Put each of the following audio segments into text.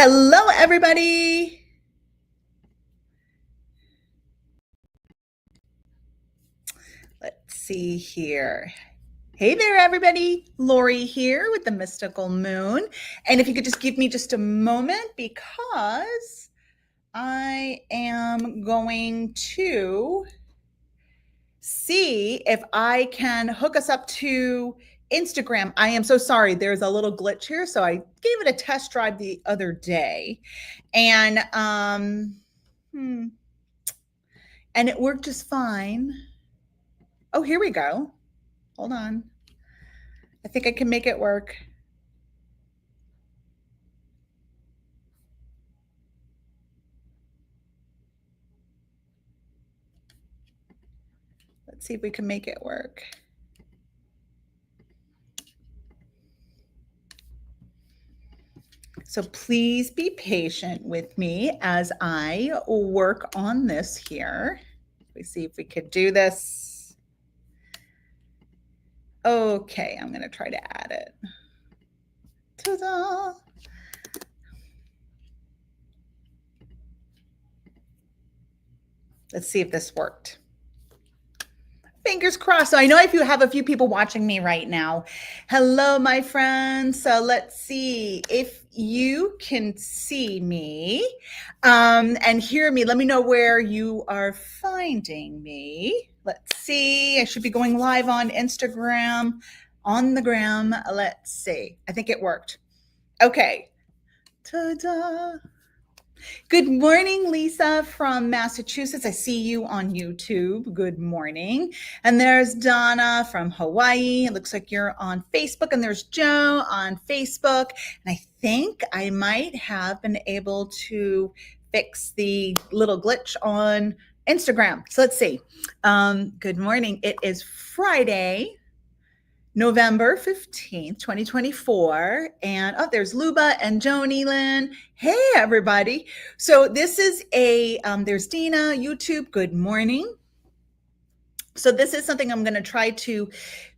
Hello, everybody. Let's see here. Hey there, everybody. Laurie here with the Mystical Moon. And if you could just give me just a moment because I am going to see if I can hook us up to Instagram. I am so sorry. There's a little glitch here. So I gave it a test drive the other day and and it worked just fine. Oh, here we go. Hold on. I think I can make it work. Let's see if we can make it work. So please be patient with me as I work on this here. Let's see if we could do this. Okay, I'm going to try to add it. Ta-da! Let's see if this worked. Fingers crossed. So I know if you have a few people watching me right now. Hello, my friends. So let's see if you can see me and hear me. Let me know where you are finding me. Let's see. I should be going live on Instagram, on the gram. Let's see. I think it worked. Okay. Ta-da. Good morning, Lisa from Massachusetts. I see you on YouTube. Good morning. And there's Donna from Hawaii. It looks like you're on Facebook. And there's Joe on Facebook. And I think I might have been able to fix the little glitch on Instagram. So let's see. Good morning. It is Friday, November 15th, 2024. And there's Luba and Joni Lynn. Hey, everybody. So this is there's Dina, YouTube. Good morning. So this is something I'm going to try to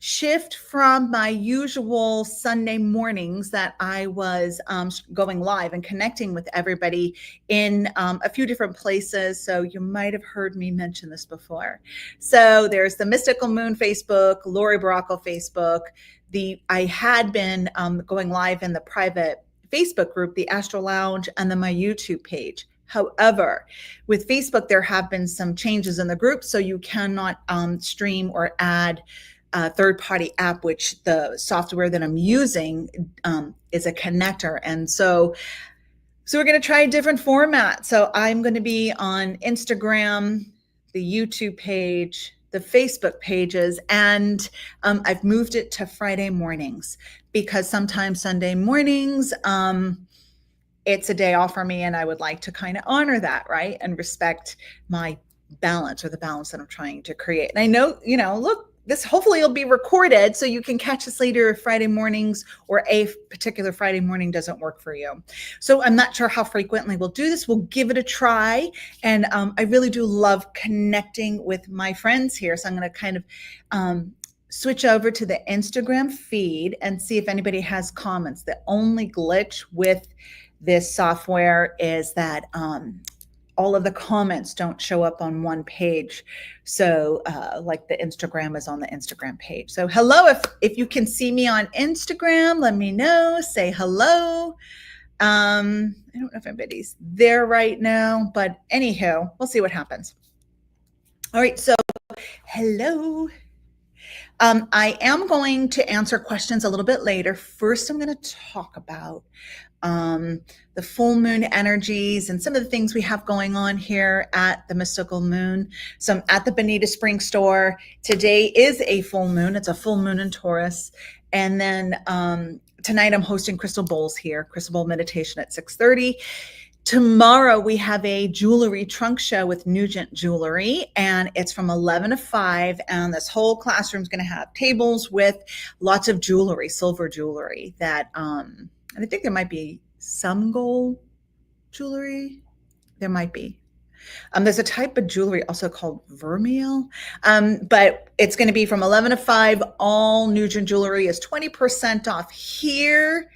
shift from my usual Sunday mornings that I was going live and connecting with everybody in a few different places. So you might have heard me mention this before. So there's the Mystical Moon Facebook, Laurie Baracco Facebook. I had been going live in the private Facebook group, the Astro Lounge, and then my YouTube page. However, with Facebook, there have been some changes in the group, so you cannot stream or add a third-party app, which the software that I'm using is a connector. And so we're going to try a different format. So I'm going to be on Instagram, the YouTube page, the Facebook pages, and I've moved it to Friday mornings because sometimes Sunday mornings, it's a day off for me, and I would like to kind of honor that, right? And respect my balance, or the balance that I'm trying to create. And I know, look, this hopefully will be recorded so you can catch us later if Friday mornings or a particular Friday morning doesn't work for you. So I'm not sure how frequently we'll do this. We'll give it a try. And I really do love connecting with my friends here. So I'm going to kind of switch over to the Instagram feed and see if anybody has comments. The only glitch with this software is that all of the comments don't show up on one page. So like the Instagram is on the Instagram page. So hello, if you can see me on Instagram, let me know, say hello. I don't know if anybody's there right now, but anywho, we'll see what happens. All right, so hello. I am going to answer questions a little bit later. First, I'm going to talk about the full moon energies and some of the things we have going on here at the Mystical Moon. So I'm at the Bonita Springs store. Today is a full moon. It's a full moon in Taurus. And then tonight I'm hosting Crystal Bowls here, Crystal Bowl meditation at 6:30. Tomorrow we have a jewelry trunk show with Nugent Jewelry, and it's from 11 to 5. And this whole classroom is going to have tables with lots of jewelry, silver jewelry that, and I think there might be some gold jewelry. There might be. There's a type of jewelry also called vermeil, but it's going to be from 11 to 5. All Nugent Jewelry is 20% off here.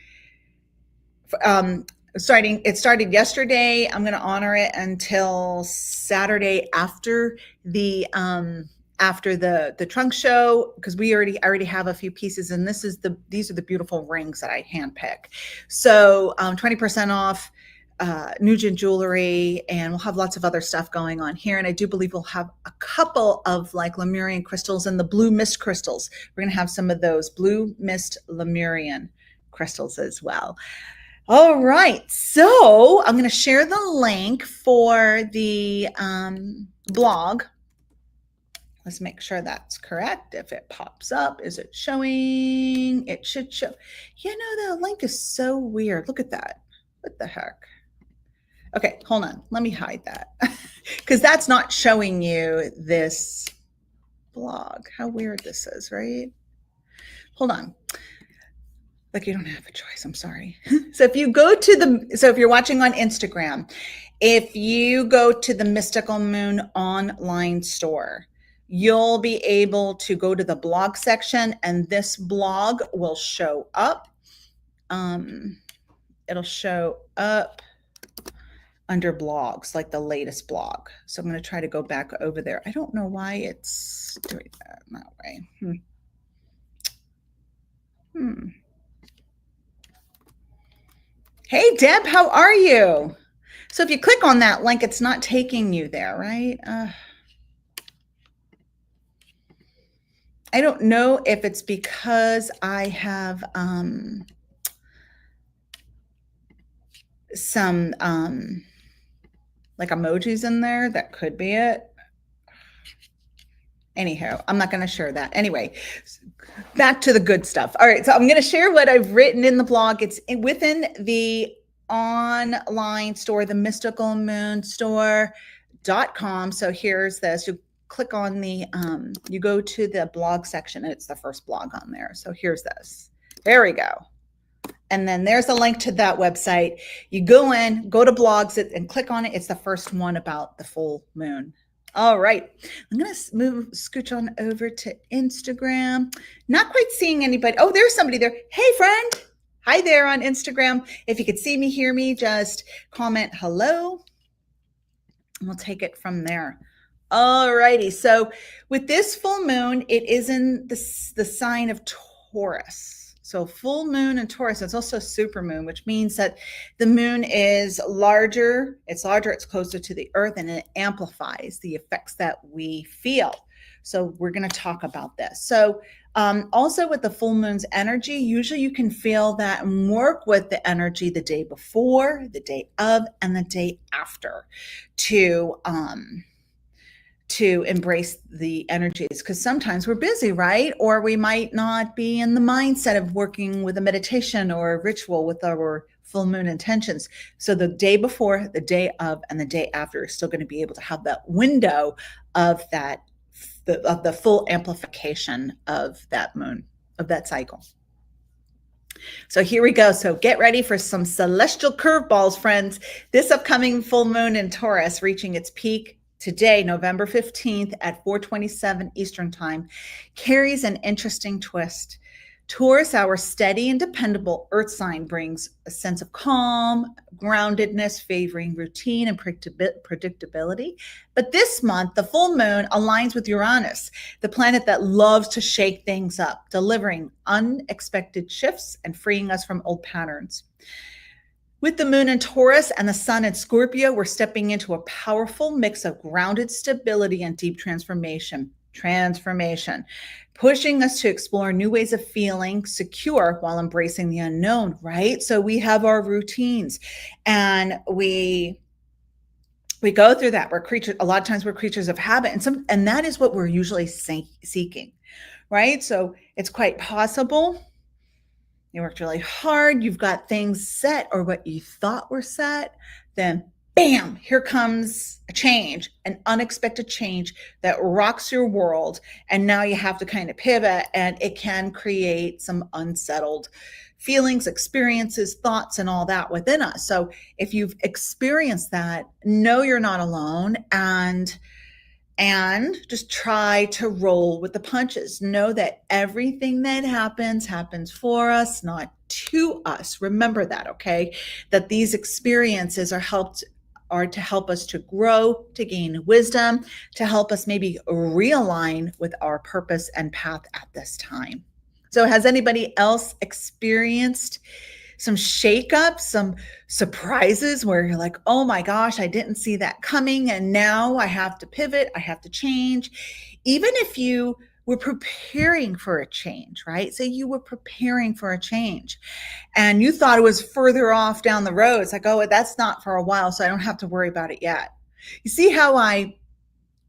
It started yesterday. I'm going to honor it until Saturday after the trunk show, because I already have a few pieces, and these are the beautiful rings that I handpick. So 20% off Nugent jewelry, and we'll have lots of other stuff going on here. And I do believe we'll have a couple of like Lemurian crystals and the blue mist crystals. We're going to have some of those blue mist Lemurian crystals as well. All right, so I'm going to share the link for the blog. Let's make sure that's correct. If it pops up, is it showing? It should show. You know, the link is so weird. Look at that. What the heck? Okay, hold on. Let me hide that because that's not showing you this blog. How weird this is, right? Hold on. Like, you don't have a choice. I'm sorry. So if you're watching on Instagram, if you go to the Mystical Moon online store, you'll be able to go to the blog section, and this blog will show up. It'll show up under blogs, like the latest blog. So I'm going to try to go back over there. I don't know why it's doing that way. Hey, Deb, how are you? So if you click on that link, it's not taking you there, right? I don't know if it's because I have some like emojis in there. That could be it. Anyhow, I'm not going to share that. Anyway, back to the good stuff. All right, so I'm going to share what I've written in the blog. It's within the online store, the mysticalmoonstore.com. So here's this. You click on you go to the blog section, and it's the first blog on there. So here's this. There we go. And then there's a link to that website. You go to blogs and click on it. It's the first one about the full moon. All right, I'm going to scooch on over to Instagram. Not quite seeing anybody. Oh, there's somebody there. Hey, friend. Hi there on Instagram. If you could see me, hear me, just comment hello, and we'll take it from there. All righty. So with this full moon, it is in the sign of Taurus. So full moon in Taurus, it's also super moon, which means that the moon is larger. It's closer to the earth, and it amplifies the effects that we feel. So we're going to talk about this. So also with the full moon's energy, usually you can feel that and work with the energy the day before, the day of, and the day after to embrace the energies, because sometimes we're busy, right? Or we might not be in the mindset of working with a meditation or a ritual with our full moon intentions. So the day before, the day of, and the day after is still going to be able to have that window of the full amplification of that moon, of that cycle. So here we go. So get ready for some celestial curveballs, friends. This upcoming full moon in Taurus, reaching its peak today, November 15th at 4:27 Eastern Time, carries an interesting twist. Taurus, our steady and dependable earth sign, brings a sense of calm, groundedness, favoring routine and predictability. But this month, the full moon aligns with Uranus, the planet that loves to shake things up, delivering unexpected shifts and freeing us from old patterns. With the moon in Taurus and the sun in Scorpio, we're stepping into a powerful mix of grounded stability and deep transformation, pushing us to explore new ways of feeling secure while embracing the unknown, right? So we have our routines, and we go through that. A lot of times we're creatures of habit, and that is what we're usually seeking, right? So it's quite possible you worked really hard, you've got things set, or what you thought were set, then bam, here comes a change, an unexpected change that rocks your world. And now you have to kind of pivot, and it can create some unsettled feelings, experiences, thoughts, and all that within us. So if you've experienced that, know you're not alone, and just try to roll with the punches. Know that everything that happens for us, not to us. Remember that, okay? That these experiences are to help us to grow, to gain wisdom, to help us maybe realign with our purpose and path at this time. So has anybody else experienced some shakeups, some surprises where you're like, oh my gosh, I didn't see that coming. And now I have to pivot, I have to change. Even if you were preparing for a change, right? Say you were preparing for a change and you thought it was further off down the road. It's like, oh, that's not for a while, so I don't have to worry about it yet. You see how I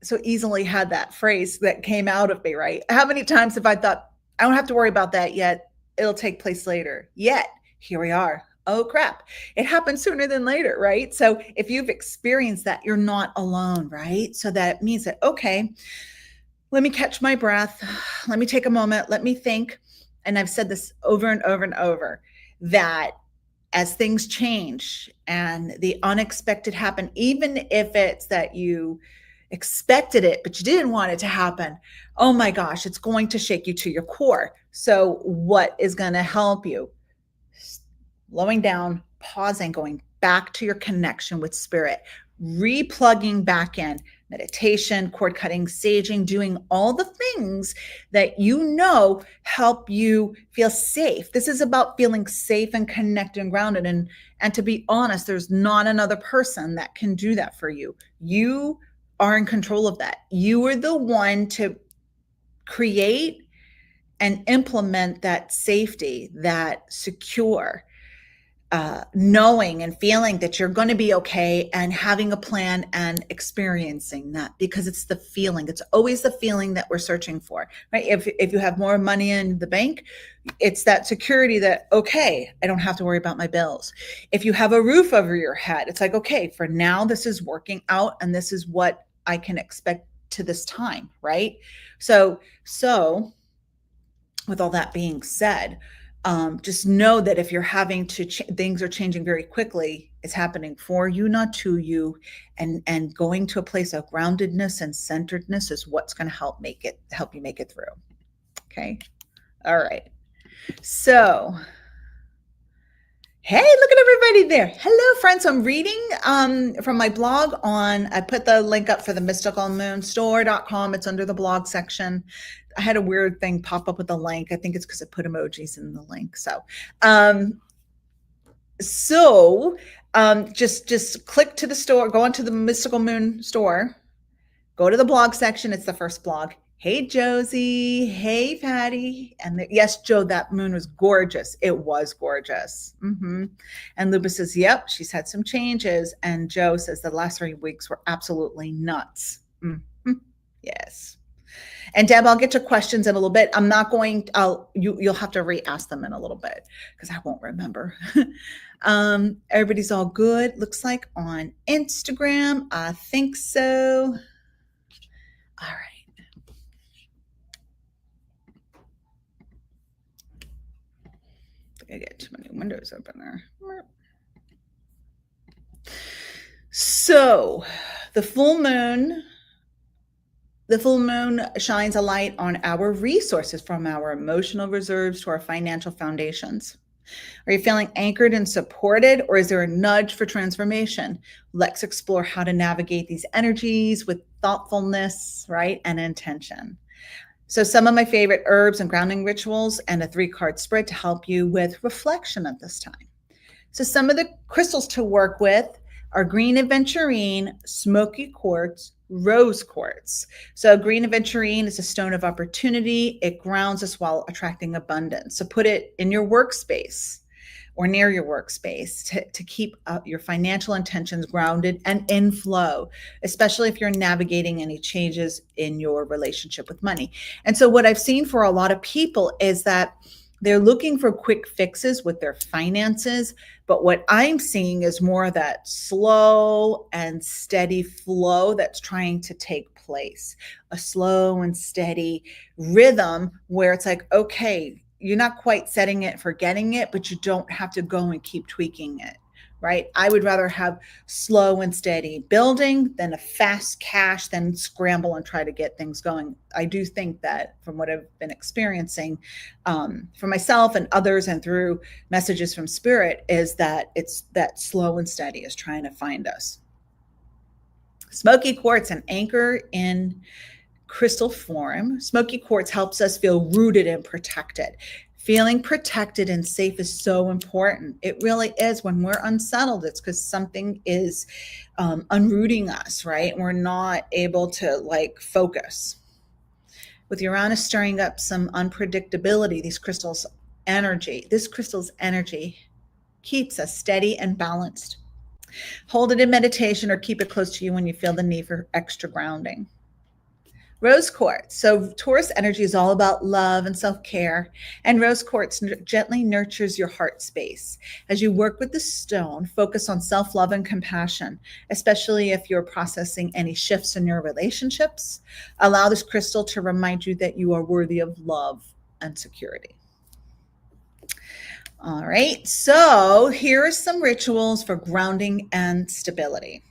so easily had that phrase that came out of me, right? How many times have I thought, I don't have to worry about that yet, it'll take place later. Yet, here we are. Oh crap. It happens sooner than later, right? So if you've experienced that, you're not alone, right? So that means that, okay, let me catch my breath. Let me take a moment. Let me think. And I've said this over and over and over, that as things change and the unexpected happen, even if it's that you expected it, but you didn't want it to happen, oh my gosh, it's going to shake you to your core. So what is going to help you? Slowing down, pausing, going back to your connection with spirit, replugging back in, meditation, cord cutting, saging, doing all the things that you know help you feel safe. This is about feeling safe and connected and grounded. And to be honest, there's not another person that can do that for you. You are in control of that. You are the one to create and implement that safety, that secure, knowing and feeling that you're going to be okay, and having a plan and experiencing that, because it's the feeling. It's always the feeling that we're searching for, right? If you have more money in the bank, it's that security that, okay, I don't have to worry about my bills. If you have a roof over your head, it's like, okay, for now, this is working out and this is what I can expect to this time, right? So with all that being said, just know that if you're having to, things are changing very quickly, it's happening for you, not to you. And going to a place of groundedness and centeredness is what's going to help you make it through. Okay. All right. So, hey, look at everybody there. Hello, friends. So I'm reading from my blog I put the link up for the mysticalmoonstore.com. It's under the blog section. I had a weird thing pop up with the link. I think it's because I put emojis in the link. So, just click to the store, go onto the Mystical Moon store, go to the blog section. It's the first blog. Hey, Josie. Hey, Patty. And yes, Joe, that moon was gorgeous. It was gorgeous. Mm-hmm. And Luba says, yep, she's had some changes. And Joe says the last 3 weeks were absolutely nuts. Mm-hmm. Yes. And Deb, I'll get to questions in a little bit. I'm not going, you'll have to re-ask them in a little bit because I won't remember. Everybody's all good. Looks like on Instagram. I think so. All right. I get too many windows open there. So the full moon shines a light on our resources, from our emotional reserves to our financial foundations. Are you feeling anchored and supported, or is there a nudge for transformation? Let's explore how to navigate these energies with thoughtfulness, right, and intention. So some of my favorite herbs and grounding rituals, and a 3-card spread to help you with reflection at this time. So some of the crystals to work with are green aventurine, smoky quartz, rose quartz. So green aventurine is a stone of opportunity. It grounds us while attracting abundance. So put it in your workspace or near your workspace to keep your financial intentions grounded and in flow, especially if you're navigating any changes in your relationship with money. And so what I've seen for a lot of people is that they're looking for quick fixes with their finances, but what I'm seeing is more of that slow and steady flow that's trying to take place, a slow and steady rhythm where it's like, okay, you're not quite setting it, forgetting it, but you don't have to go and keep tweaking it, right? I would rather have slow and steady building than a fast cash, than scramble and try to get things going. I do think that from what I've been experiencing for myself and others and through messages from spirit is that it's that slow and steady is trying to find us. Smoky quartz, an anchor in crystal form. Smoky quartz helps us feel rooted and protected. Feeling protected and safe is so important. It really is. When we're unsettled, it's because something is unrooting us, right? We're not able to focus. With Uranus stirring up some unpredictability, this crystal's energy keeps us steady and balanced. Hold it in meditation or keep it close to you when you feel the need for extra grounding. Rose quartz. So Taurus energy is all about love and self-care, and rose quartz gently nurtures your heart space. As you work with the stone, focus on self-love and compassion, especially if you're processing any shifts in your relationships. Allow this crystal to remind you that you are worthy of love and security. All right, so here are some rituals for grounding and stability.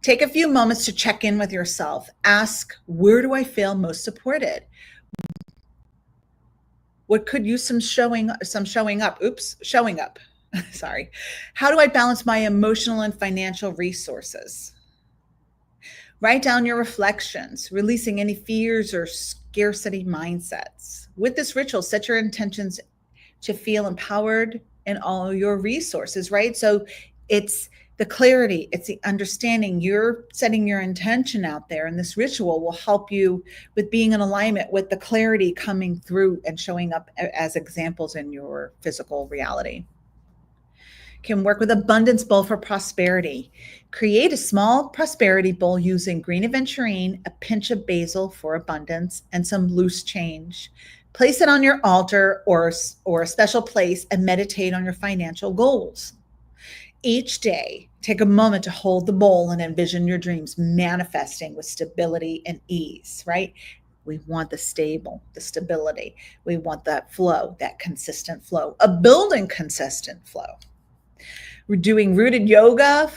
Take a few moments to check in with yourself. Ask, where do I feel most supported? What could use some showing up? Sorry. How do I balance my emotional and financial resources? Write down your reflections, releasing any fears or scarcity mindsets. With this ritual, set your intentions to feel empowered in all your resources, right? So it's the clarity, it's the understanding. You're setting your intention out there, and this ritual will help you with being in alignment with the clarity coming through and showing up as examples in your physical reality. Can work with abundance bowl for prosperity. Create a small prosperity bowl using green aventurine, a pinch of basil for abundance, and some loose change. Place it on your altar or a special place and meditate on your financial goals. Each day, take a moment to hold the bowl and envision your dreams manifesting with stability and ease, right? We want the stability. We want that flow, that consistent flow, a building consistent flow. We're doing rooted yoga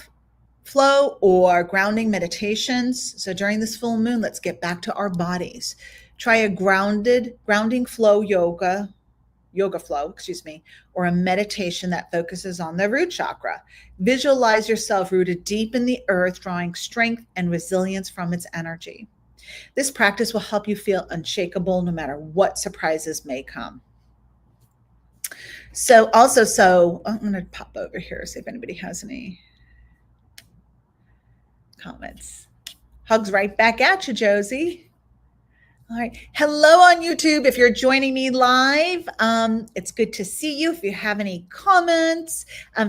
flow or grounding meditations. So during this full moon, let's get back to our bodies. Try a grounding flow yoga flow, or a meditation that focuses on the root chakra. Visualize yourself rooted deep in the earth, drawing strength and resilience from its energy. This practice will help you feel unshakable no matter what surprises may come. So I'm going to pop over here, see if anybody has any comments. Hugs right back at you, Josie. All right. Hello on YouTube. If you're joining me live, it's good to see you. If you have any comments,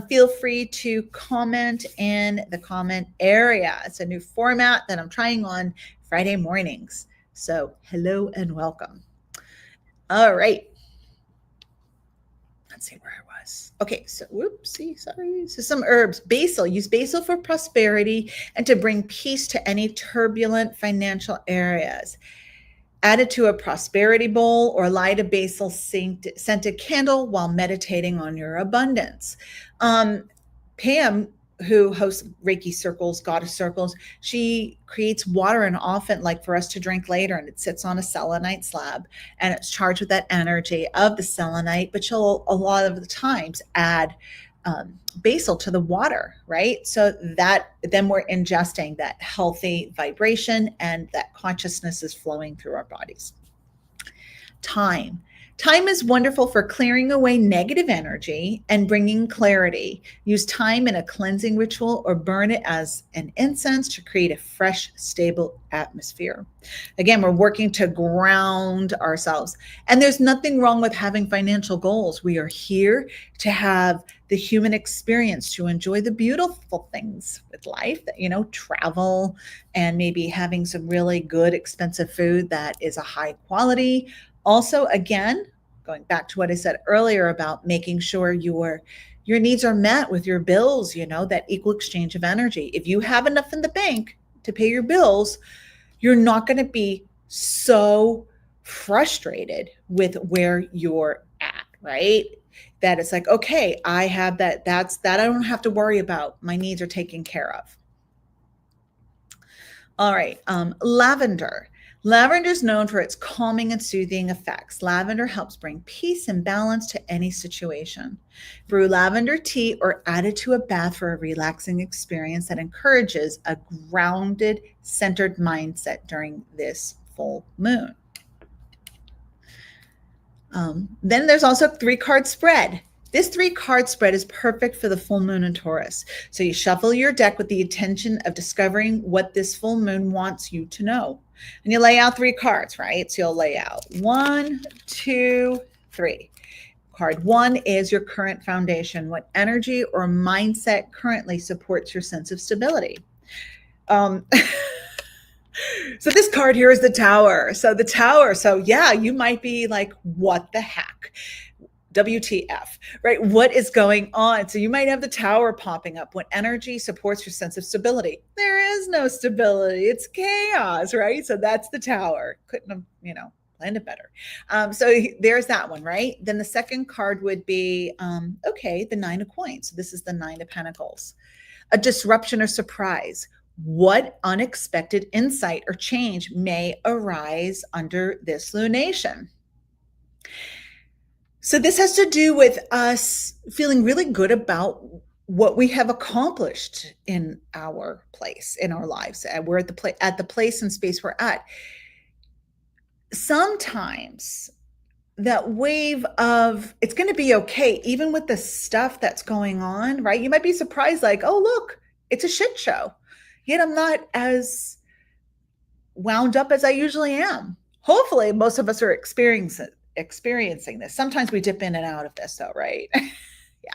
feel free to comment in the comment area. It's a new format that I'm trying on Friday mornings. So hello and welcome. All right. Let's see where I was. Okay, so sorry. So some herbs. Basil. Use basil for prosperity and to bring peace to any turbulent financial areas. Add it to a prosperity bowl or light a basil scented candle while meditating on your abundance. Pam, who hosts Reiki circles, goddess circles, she creates water and often for us to drink later, and it sits on a selenite slab and it's charged with that energy of the selenite, but she'll a lot of the times add basil to the water, right? So that then we're ingesting that healthy vibration and that consciousness is flowing through our bodies. Time is wonderful for clearing away negative energy and bringing clarity. Use thyme in a cleansing ritual or burn it as an incense to create a fresh, stable atmosphere. Again, we're working to ground ourselves. And there's nothing wrong with having financial goals. We are here to have the human experience, to enjoy the beautiful things with life, travel, and maybe having some really good, expensive food that is a high quality. Also, again, going back to what I said earlier about making sure your needs are met with your bills, that equal exchange of energy. If you have enough in the bank to pay your bills, you're not going to be so frustrated with where you're at, right? That it's like, okay, I have that. That's that I don't have to worry about. My needs are taken care of. All right. Lavender. Lavender is known for its calming and soothing effects. Lavender helps bring peace and balance to any situation. Brew lavender tea or add it to a bath for a relaxing experience that encourages a grounded, centered mindset during this full moon. Then there's also 3-card spread. This 3-card spread is perfect for the full moon in Taurus. So you shuffle your deck with the intention of discovering what this full moon wants you to know. And you lay out 3 cards, right? So you'll lay out 1, 2, 3. Card 1 is your current foundation. What energy or mindset currently supports your sense of stability? So this card here is the Tower. So the Tower. So yeah, you might be like, what the heck? WTF, right? What is going on? So you might have the Tower popping up. What energy supports your sense of stability? There is no stability. It's chaos, right? So that's the Tower. Couldn't have, planned it better. So there's that one, right? Then the second card would be, the 9 of Coins. So this is the 9 of Pentacles. A disruption or surprise. What unexpected insight or change may arise under this lunation? So this has to do with us feeling really good about what we have accomplished in our place, in our lives. We're at the place and space we're at. Sometimes that wave of it's going to be okay, even with the stuff that's going on, right? You might be surprised, like, oh, look, it's a shit show. Yet I'm not as wound up as I usually am. Hopefully, most of us are experiencing this. Sometimes we dip in and out of this, though, right? Yeah.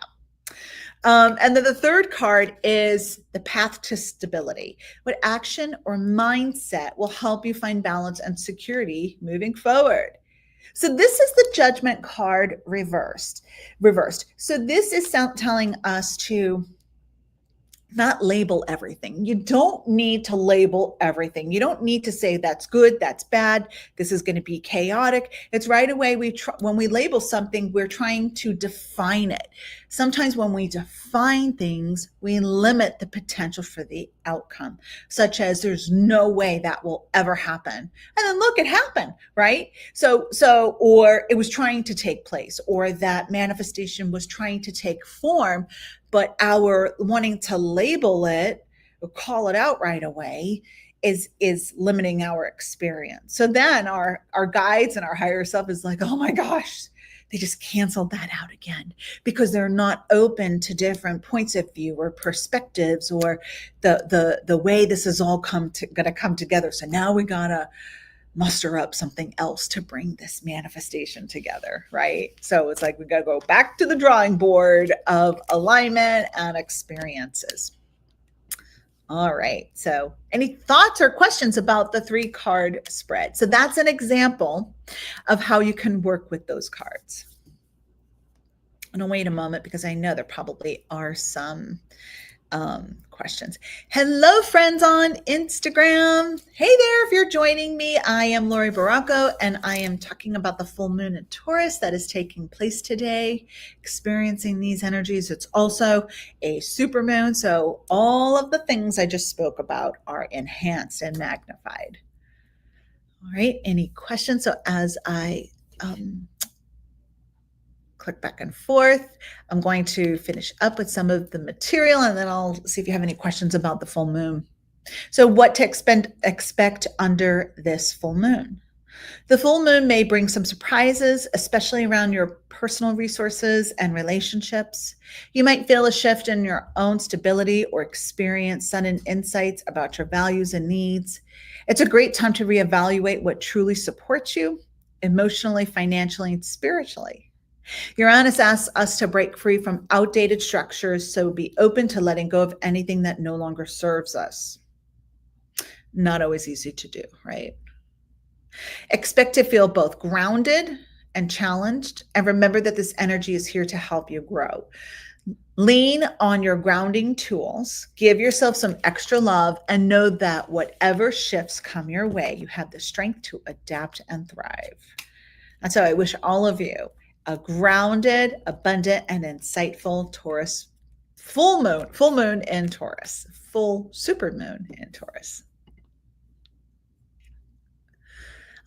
And then the third card is the path to stability. What action or mindset will help you find balance and security moving forward? So this is the Judgment card reversed. So this is telling us to not label everything. You don't need to label everything. You don't need to say that's good, that's bad, this is going to be chaotic. It's right away when we label something, we're trying to define it. Sometimes when we define things, we limit the potential for the outcome, such as there's no way that will ever happen. And then look, it happened, right? So or it was trying to take place, or that manifestation was trying to take form, but our wanting to label it or call it out right away is limiting our experience. So then our guides and our higher self is like, oh my gosh, they just canceled that out again because they're not open to different points of view or perspectives or the way this is all going to come together. So now we gotta muster up something else to bring this manifestation together, right? So it's like we got to go back to the drawing board of alignment and experiences. All right. So any thoughts or questions about the 3-card spread? So that's an example of how you can work with those cards. I'm going to wait a moment because I know there probably are some questions. Hello, friends on Instagram. Hey there, if you're joining me, I am Laurie Baracco, and I am talking about the full moon in Taurus that is taking place today, experiencing these energies. It's also a super moon, so all of the things I just spoke about are enhanced and magnified. All right, any questions? So as I click back and forth, I'm going to finish up with some of the material, and then I'll see if you have any questions about the full moon. So what to expect under this full moon? The full moon may bring some surprises, especially around your personal resources and relationships. You might feel a shift in your own stability or experience sudden insights about your values and needs. It's a great time to reevaluate what truly supports you emotionally, financially, and spiritually. Uranus asks us to break free from outdated structures, so be open to letting go of anything that no longer serves us. Not always easy to do, right? Expect to feel both grounded and challenged, and remember that this energy is here to help you grow. Lean on your grounding tools, give yourself some extra love, and know that whatever shifts come your way, you have the strength to adapt and thrive. And so I wish all of you a grounded, abundant, and insightful Taurus full moon in Taurus, full supermoon in Taurus.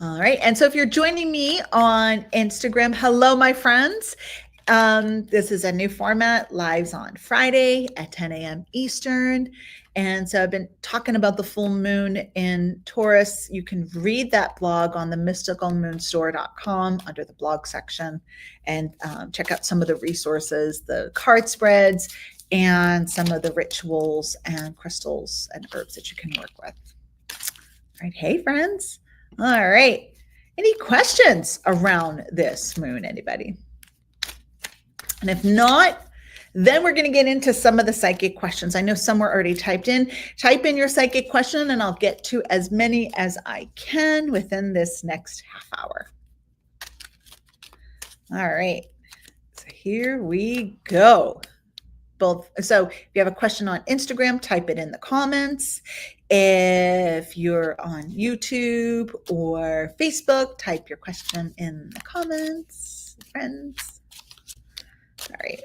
All right. And so if you're joining me on Instagram, hello, my friends. This is a new format, lives on Friday at 10 a.m. Eastern. And so I've been talking about the full moon in Taurus. You can read that blog on the mysticalmoonstore.com under the blog section and check out some of the resources, the card spreads, and some of the rituals and crystals and herbs that you can work with. All right. Hey, friends. All right. Any questions around this moon, anybody? And if not, then we're going to get into some of the psychic questions. I know some were already typed in. Type in your psychic question and I'll get to as many as I can within this next half hour. All right. So here we go. So if you have a question on Instagram, type it in the comments. If you're on YouTube or Facebook, type your question in the comments, friends. All right.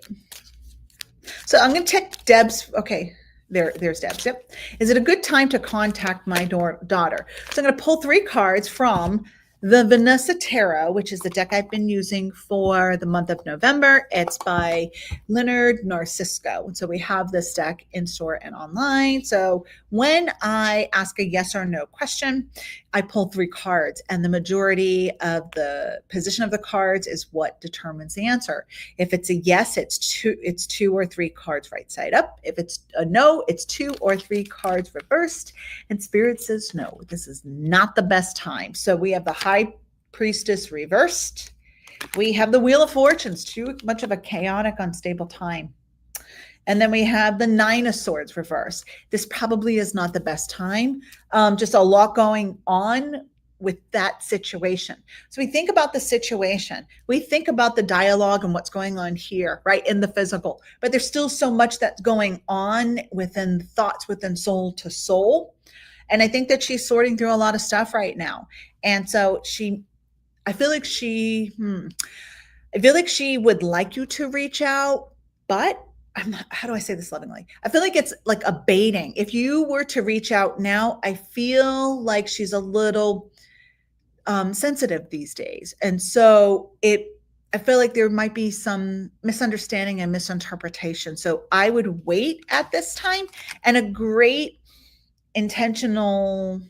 So I'm going to check Deb's. Okay, there's Deb's. Yep. Is it a good time to contact my daughter? So I'm going to pull 3 cards from the Vanessa Tarot, which is the deck I've been using for the month of November. It's by Leonard Narcisco. And so we have this deck in store and online. So when I ask a yes or no question, I pull 3 cards, and the majority of the position of the cards is what determines the answer. If it's a yes, it's 2 or 3 cards right side up. If it's a no, it's 2 or 3 cards reversed. And Spirit says no, this is not the best time. So we have the High Priestess reversed. We have the Wheel of Fortunes, too much of a chaotic, unstable time. And then we have the 9 of Swords reversed. This probably is not the best time. Just a lot going on with that situation. So we think about the situation. We think about the dialogue and what's going on here, right, in the physical. But there's still so much that's going on within thoughts, within soul to soul. And I think that she's sorting through a lot of stuff right now. And so I feel like she would like you to reach out, but how do I say this lovingly? I feel like it's like a baiting. If you were to reach out now, I feel like she's a little sensitive these days. And so I feel like there might be some misunderstanding and misinterpretation. So I would wait at this time. And a great intentional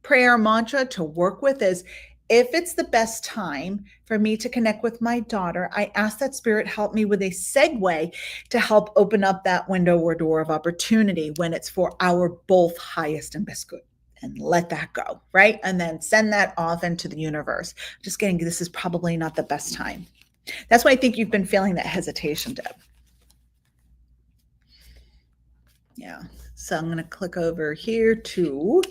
prayer mantra to work with is, if it's the best time for me to connect with my daughter, I ask that Spirit help me with a segue to help open up that window or door of opportunity when it's for our both highest and best good. And let that go, right? And then send that off into the universe. Just kidding, this is probably not the best time. That's why I think you've been feeling that hesitation, Deb. Yeah. So I'm going to click over here to,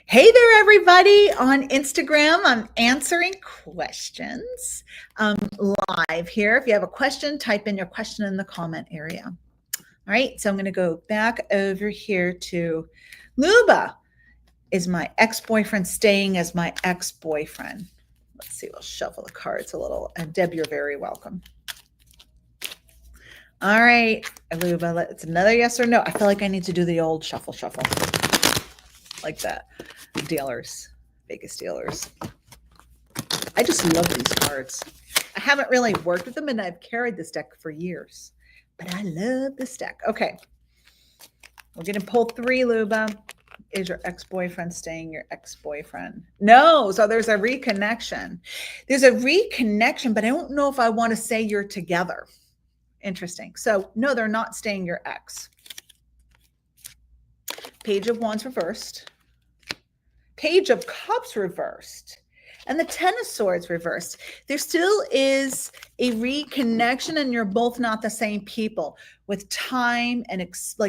hey there, everybody on Instagram. I'm answering questions live here. If you have a question, type in your question in the comment area. All right. So I'm going to go back over here to Luba. Is my ex-boyfriend staying as my ex-boyfriend? Let's see. We'll shuffle the cards a little. And Deb, you're very welcome. All right, Luba, it's another yes or no. I feel like I need to do the old shuffle, like that. Dealers, Vegas dealers. I just love these cards. I haven't really worked with them, and I've carried this deck for years, but I love this deck. Okay, we're going to pull 3, Luba. Is your ex-boyfriend staying your ex-boyfriend? No, so there's a reconnection. There's a reconnection, but I don't know if I want to say you're together. Interesting. So no, they're not staying your ex. Page of Wands reversed. Page of Cups reversed. And the 10 of Swords reversed. There still is a reconnection, and you're both not the same people. With time and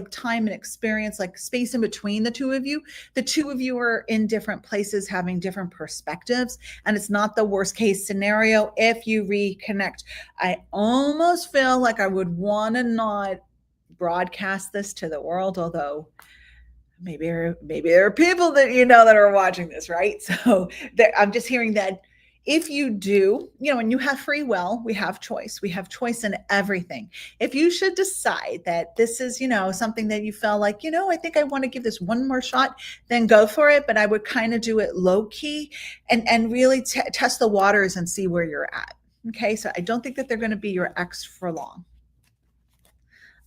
time and experience, like space in between the two of you. The two of you are in different places, having different perspectives, and it's not the worst case scenario if you reconnect. I almost feel like I would want to not broadcast this to the world, although maybe there are people that that are watching this, right? So I'm just hearing that if you do, and you have free will, we have choice. We have choice in everything. If you should decide that this is, something that you feel like, I think I want to give this one more shot, then go for it. But I would kind of do it low key and really test the waters and see where you're at. Okay. So I don't think that they're going to be your ex for long.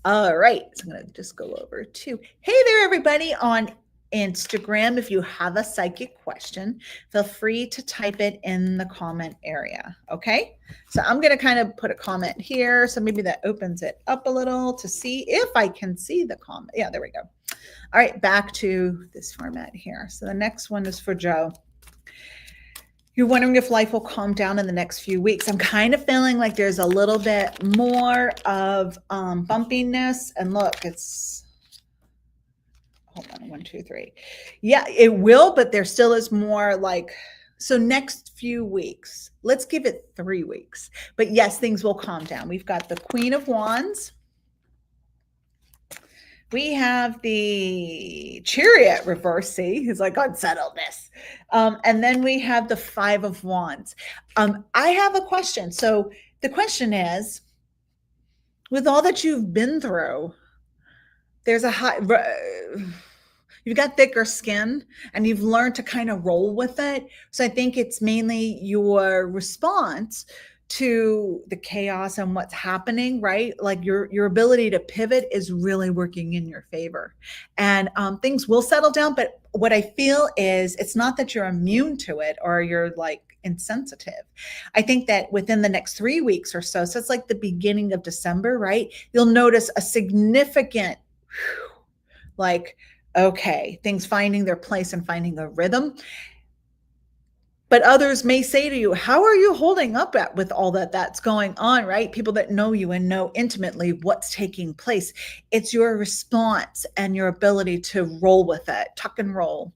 All right. So I'm going to just go over to, hey there, everybody on Instagram. If you have a psychic question, feel free to type it in the comment area. Okay. So I'm going to kind of put a comment here. So maybe that opens it up a little to see if I can see the comment. Yeah, there we go. All right. Back to this format here. So the next one is for Joe. You're wondering if life will calm down in the next few weeks. I'm kind of feeling like there's a little bit more of bumpiness. And look, it's, hold on, 1, 2, 3. Yeah, it will, but there still is more like, so next few weeks, let's give it 3 weeks. But yes, things will calm down. We've got the Queen of Wands. We have the Chariot reverse. See, he's like unsettledness. And then we have the 5 of Wands. I have a question. So the question is, with all that you've been through, there's you've got thicker skin and you've learned to kind of roll with it. So I think it's mainly your response to the chaos and what's happening, right? Like your ability to pivot is really working in your favor, and things will settle down. But what I feel is it's not that you're immune to it or you're like insensitive. I think that within the next 3 weeks or so it's like the beginning of December, right? You'll notice a significant, like, okay, things finding their place and finding a rhythm. But others may say to you, how are you holding up with all that's going on, right? People that know you and know intimately what's taking place. It's your response and your ability to roll with it. Tuck and roll,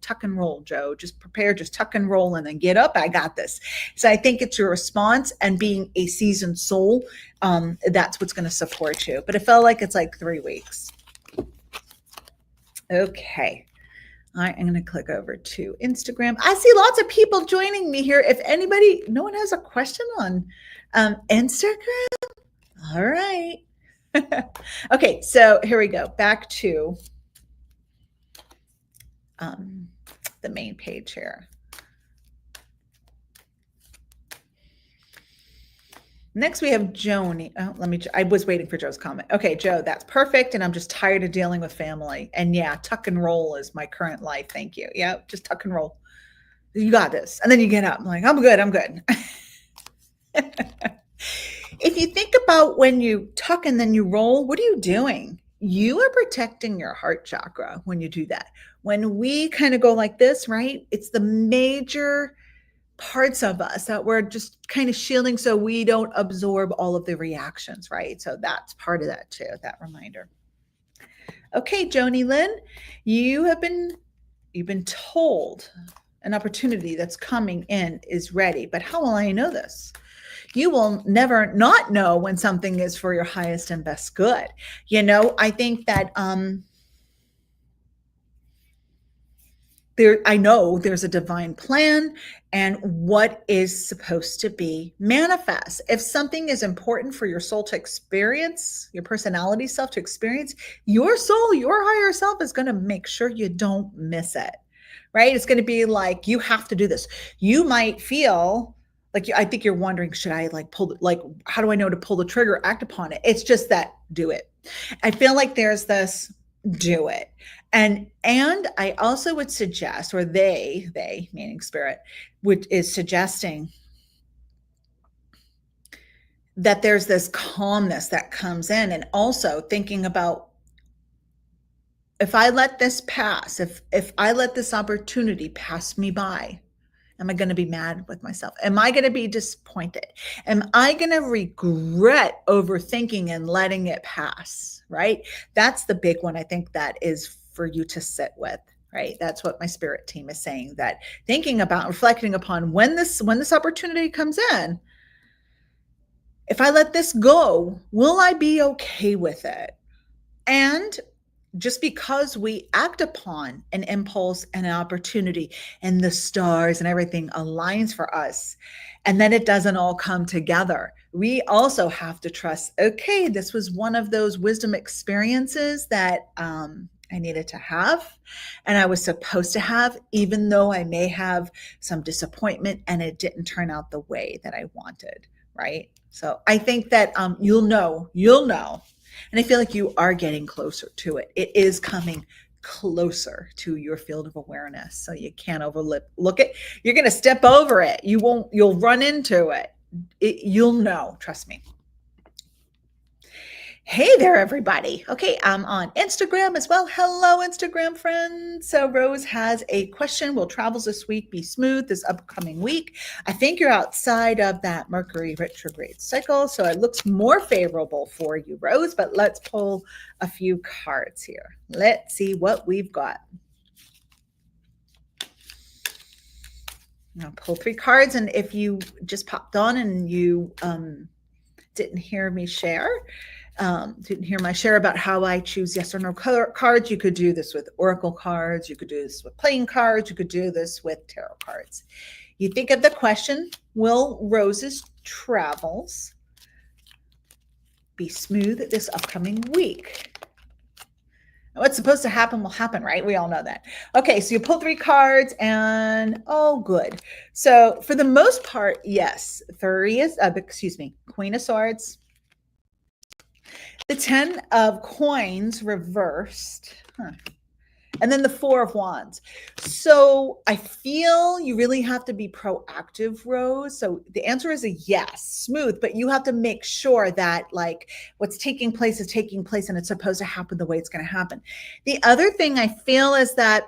Joe. Just prepare, just tuck and roll and then get up. I got this. So I think it's your response and being a seasoned soul. That's what's going to support you. But it felt like it's like 3 weeks. Okay. All right, I'm going to click over to Instagram. I see lots of people joining me here. If anybody, no one has a question on Instagram? All right. Okay, so here we go. Back to the main page here. Next, we have Joni. Oh, I was waiting for Joe's comment. Okay, Joe, that's perfect. And I'm just tired of dealing with family. And yeah, tuck and roll is my current life. Thank you. Yeah, just tuck and roll. You got this. And then you get up. I'm like, I'm good. If you think about when you tuck and then you roll, what are you doing? You are protecting your heart chakra when you do that. When we kind of go like this, right? It's the major parts of us that we're just kind of shielding so we don't absorb all of the reactions, right? So that's part of that too, that reminder. Okay, Joni Lynn, you've been told an opportunity that's coming in is ready, but how will I know this? You will never not know when something is for your highest and best good. I think that I know there's a divine plan and what is supposed to be manifest. If something is important for your soul to experience, your personality self to experience, your soul, your higher self is going to make sure you don't miss it, right? It's going to be like, you have to do this. You might feel like, I think you're wondering, should I how do I know to pull the trigger, act upon it? It's just that, do it. I feel like there's this, do it. And I also would suggest, or they meaning spirit, which is suggesting that there's this calmness that comes in, and also thinking about, if I let this pass, if I let this opportunity pass me by, am I going to be mad with myself? Am I going to be disappointed? Am I going to regret overthinking and letting it pass, right? That's the big one. I think that is for you to sit with, right? That's what my spirit team is saying, that thinking about, reflecting upon when this opportunity comes in, if I let this go, will I be okay with it? And just because we act upon an impulse and an opportunity and the stars and everything aligns for us, and then it doesn't all come together, we also have to trust, okay, this was one of those wisdom experiences that I needed to have and I was supposed to have, even though I may have some disappointment and it didn't turn out the way that I wanted, right? So I think that you'll know. And I feel like you are getting closer to it. It is coming closer to your field of awareness. So you can't overlook it. You're going to step over it. You'll run into it. You'll know, trust me. Hey there, everybody. Okay, I'm on Instagram as well. Hello, Instagram friends. So Rose has a question. Will travels this week be smooth this upcoming week? I think you're outside of that Mercury retrograde cycle, so it looks more favorable for you, Rose, but let's pull a few cards here. Let's see what we've got. I'll pull 3 cards, and if you just popped on and you didn't hear me share, didn't hear my share about how I choose yes or no cards, you could do this with oracle cards, you could do this with playing cards, you could do this with tarot cards. You think of the question, will Rose's travels be smooth this upcoming week? What's supposed to happen will happen, right? We all know that. Okay, so you pull 3 cards and good. So for the most part, yes. Queen of Swords, the 10 of Coins reversed, and then the 4 of Wands. So I feel you really have to be proactive, Rose. So the answer is a yes, smooth, but you have to make sure that like what's taking place is taking place and it's supposed to happen the way it's going to happen. The other thing I feel is that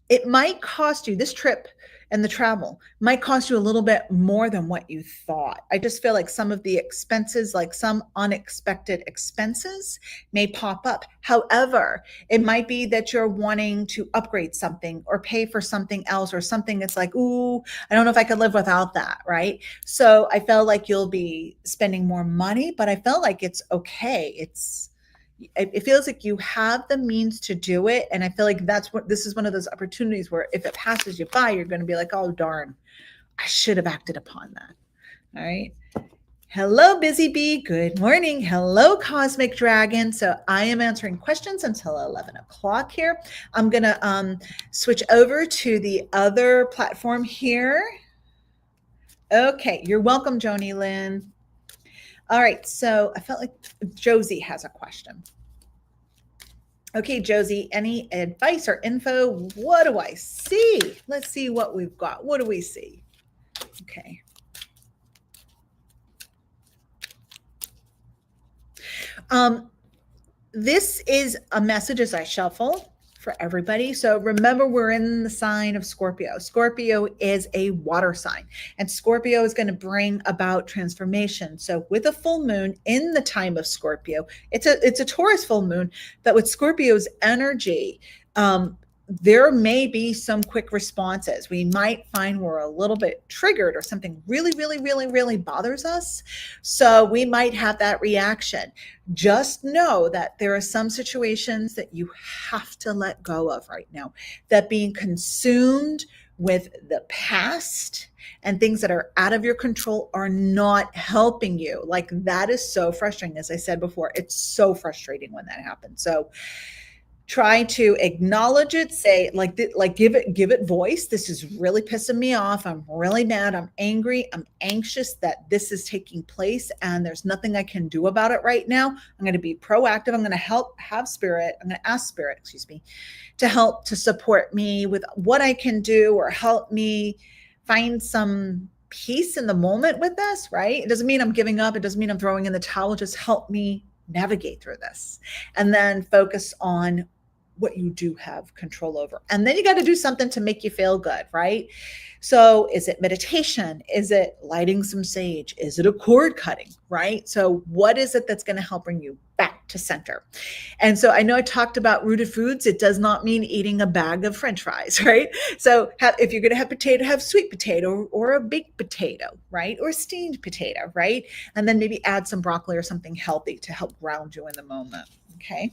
it might cost you, this trip and the travel might cost you a little bit more than what you thought. I just feel like some of the expenses, like some unexpected expenses may pop up. However, it might be that you're wanting to upgrade something or pay for something else or something that's like, ooh, I don't know if I could live without that, right? So I felt like you'll be spending more money, but I felt like it's okay. It feels like you have the means to do it. And I feel like this is one of those opportunities where if it passes you by, you're going to be like, oh, darn, I should have acted upon that. All right. Hello, Busy Bee. Good morning. Hello, Cosmic Dragon. So I am answering questions until 11 o'clock here. I'm going to switch over to the other platform here. Okay. You're welcome, Joni Lynn. All right, so I felt like Josie has a question. Okay, Josie, any advice or info? What do I see? Let's see what we've got. What do we see? Okay. This is a message as I shuffle for everybody. So remember, we're in the sign of Scorpio. Scorpio is a water sign, and Scorpio is going to bring about transformation. So with a full moon in the time of Scorpio, it's a Taurus full moon, but with Scorpio's energy, there may be some quick responses. We might find we're a little bit triggered or something really, really, really, really bothers us. So we might have that reaction. Just know that there are some situations that you have to let go of right now, that being consumed with the past and things that are out of your control are not helping you. Like that is so frustrating. As I said before, it's so frustrating when that happens. So try to acknowledge it, say give it voice. This is really pissing me off. I'm really mad. I'm angry. I'm anxious that this is taking place and there's nothing I can do about it right now. I'm going to be proactive. I'm going to I'm going to ask spirit, to help to support me with what I can do or help me find some peace in the moment with this, right? It doesn't mean I'm giving up. It doesn't mean I'm throwing in the towel. Just help me navigate through this and then focus on what you do have control over. And then you got to do something to make you feel good, right? So is it meditation? Is it lighting some sage? Is it a cord cutting, right? So what is it that's going to help bring you back to center? And so I know I talked about rooted foods. It does not mean eating a bag of French fries, right? So if you're going to have potato, have sweet potato or a baked potato, right? Or a steamed potato, right? And then maybe add some broccoli or something healthy to help ground you in the moment, okay?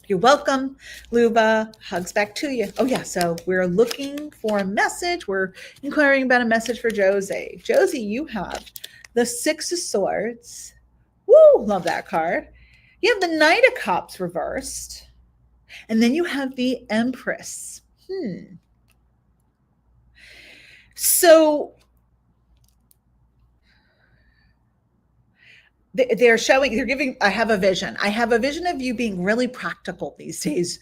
You're welcome, Luba. Hugs back to you. Oh, yeah. So we're looking for a message. We're inquiring about a message for Josie. Josie, you have the Six of Swords. Woo, love that card. You have the Knight of Cups reversed. And then you have the Empress. So they're showing, they're giving, I have a vision of you being really practical these days,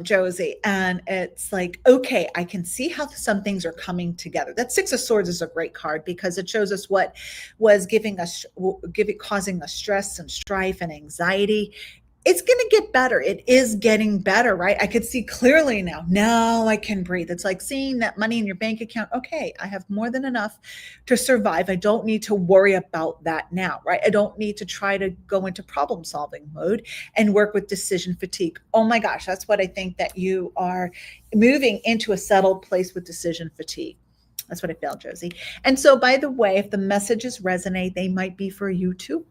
Josie. And it's like, okay, I can see how some things are coming together. That Six of Swords is a great card because it shows us what was causing us stress and strife and anxiety. It's going to get better. It is getting better, right? I could see clearly now. Now I can breathe. It's like seeing that money in your bank account. Okay, I have more than enough to survive. I don't need to worry about that now, right? I don't need to try to go into problem solving mode and work with decision fatigue. Oh my gosh, that's what I think, that you are moving into a settled place with decision fatigue. That's what I felt, Josie. And so, by the way, if the messages resonate, they might be for you too.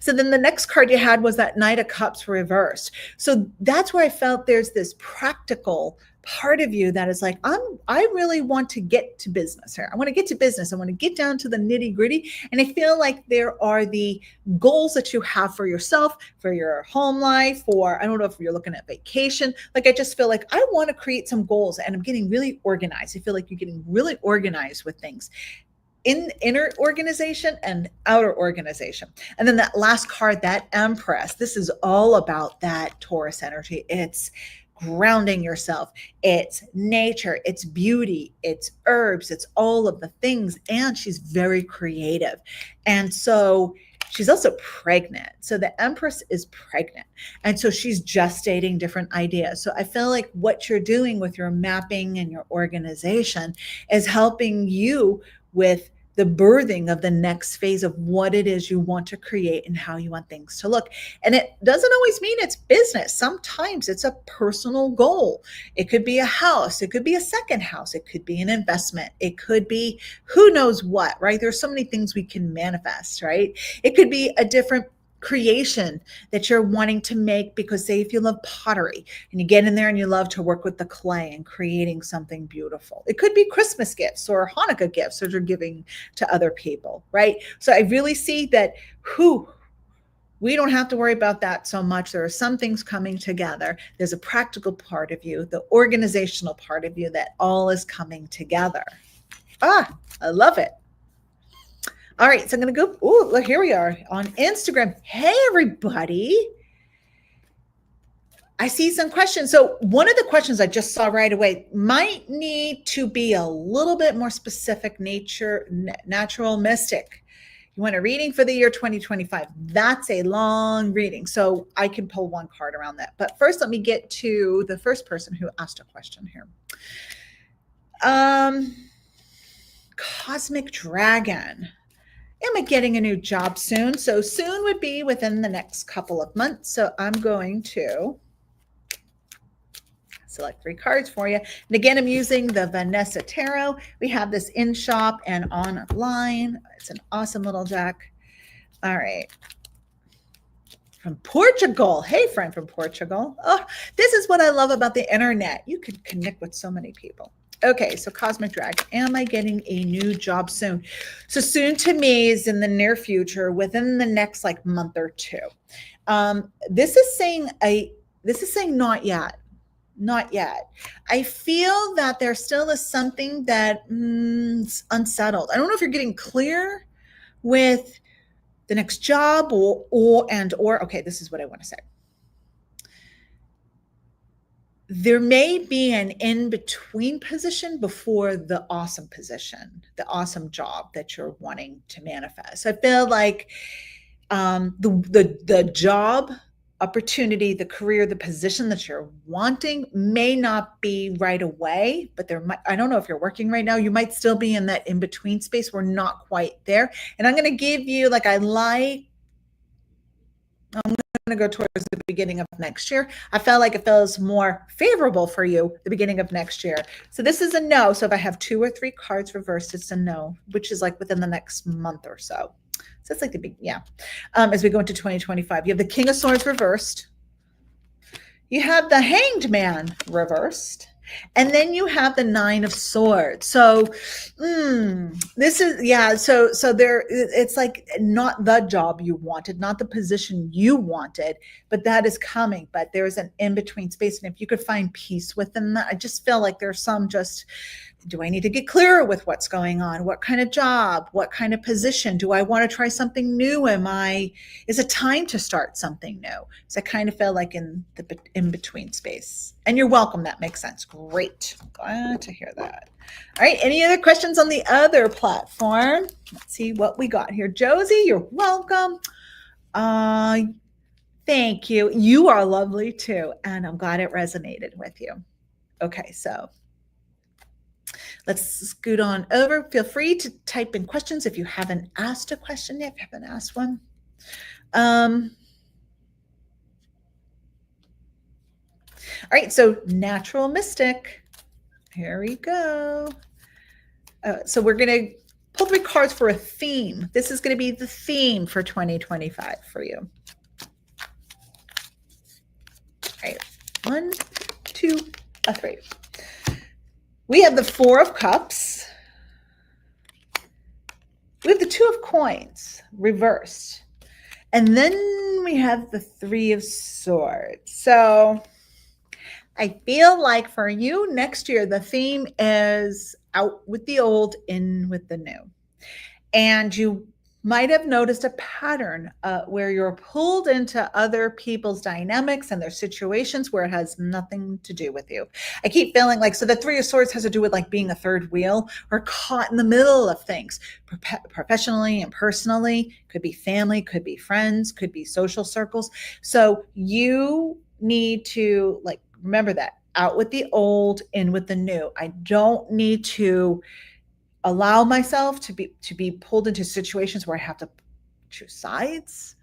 So then the next card you had was that Knight of Cups reversed. So that's where I felt there's this practical part of you that is like, I really want to get to business here. I want to get to business. I want to get down to the nitty gritty. And I feel like there are the goals that you have for yourself, for your home life, or I don't know if you're looking at vacation. Like, I just feel like I want to create some goals and I'm getting really organized. I feel like you're getting really organized with things. In inner organization and outer organization. And then that last card, that Empress, this is all about that Taurus energy. It's grounding yourself. It's nature, it's beauty, it's herbs, it's all of the things. And she's very creative. And so she's also pregnant. So the Empress is pregnant. And so she's gestating different ideas. So I feel like what you're doing with your mapping and your organization is helping you with the birthing of the next phase of what it is you want to create and how you want things to look. And it doesn't always mean it's business. Sometimes it's a personal goal. It could be a house. It could be a second house. It could be an investment. It could be who knows what, right? There's so many things we can manifest, right? It could be a different creation that you're wanting to make, because say if you love pottery and you get in there and you love to work with the clay and creating something beautiful. It could be Christmas gifts or Hanukkah gifts that you're giving to other people, right? So I really see that we don't have to worry about that so much. There are some things coming together. There's a practical part of you, the organizational part of you, that all is coming together. I love it. All right, so I'm going to go, look, here we are on Instagram. Hey, everybody. I see some questions. So one of the questions I just saw right away might need to be a little bit more specific. Natural mystic. You want a reading for the year 2025. That's a long reading. So I can pull one card around that. But first, let me get to the first person who asked a question here. Cosmic Dragon. Am I getting a new job soon? So soon would be within the next couple of months. So I'm going to select 3 cards for you. And again, I'm using the Vanessa Tarot. We have this in shop and online. It's an awesome little deck. All right. From Portugal. Hey, friend from Portugal. Oh, this is what I love about the internet. You could connect with so many people. Okay, so Cosmic Dragon, am I getting a new job soon? So soon to me is in the near future, within the next like month or two. This is saying not yet. Not yet. I feel that there still is something that is unsettled. I don't know if you're getting clear with the next job or okay, this is what I want to say. There may be an in-between position before the awesome position, the awesome job that you're wanting to manifest. I feel like the job opportunity, the career, the position that you're wanting may not be right away, but I don't know if you're working right now, you might still be in that in-between space. We're not quite there. And I'm going to give you I'm going to go towards the beginning of next year. I felt like it feels more favorable for you the beginning of next year. So this is a no. So if I have 2 or 3 cards reversed, it's a no, which is like within the next month or so. So it's like the big, yeah. As we go into 2025, you have the King of Swords reversed. You have the Hanged Man reversed. And then you have the Nine of Swords. So this is, yeah, so there, it's like not the job you wanted, not the position you wanted, but that is coming. But there's an in-between space. And if you could find peace within that, I just feel like there's some just, do I need to get clearer with what's going on? What kind of job? What kind of position? Do I want to try something new? Is it time to start something new? So I kind of feel like in the in-between space. And you're welcome. That makes sense. Great. Glad to hear that. All right. Any other questions on the other platform? Let's see what we got here. Josie, you're welcome. Thank you. You are lovely too. And I'm glad it resonated with you. Okay. So let's scoot on over. Feel free to type in questions if you haven't asked a question yet, if you haven't asked one. All right, so natural mystic. Here we go. So we're going to pull 3 cards for a theme. This is going to be the theme for 2025 for you. All right, 1, 2, 3. We have the 4 of Cups. We have the 2 of Coins reversed. And then we have the 3 of Swords. So I feel like for you next year, the theme is out with the old, in with the new. And you might have noticed a pattern where you're pulled into other people's dynamics and their situations where it has nothing to do with you. I keep feeling like, so the 3 of Swords has to do with like being a third wheel or caught in the middle of things, professionally and personally. Could be family, could be friends, could be social circles. So you need to like remember that, out with the old, in with the new. I don't need to allow myself to be pulled into situations where I have to choose sides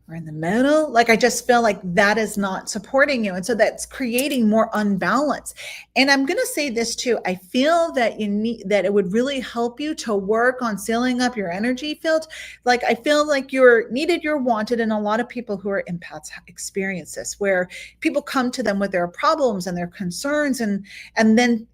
or in the middle. Like I just feel like that is not supporting you. And so that's creating more unbalance. And I'm going to say this too. I feel that that it would really help you to work on sealing up your energy field. Like I feel like you're needed, you're wanted. And a lot of people who are empaths experience this, where people come to them with their problems and their concerns, and then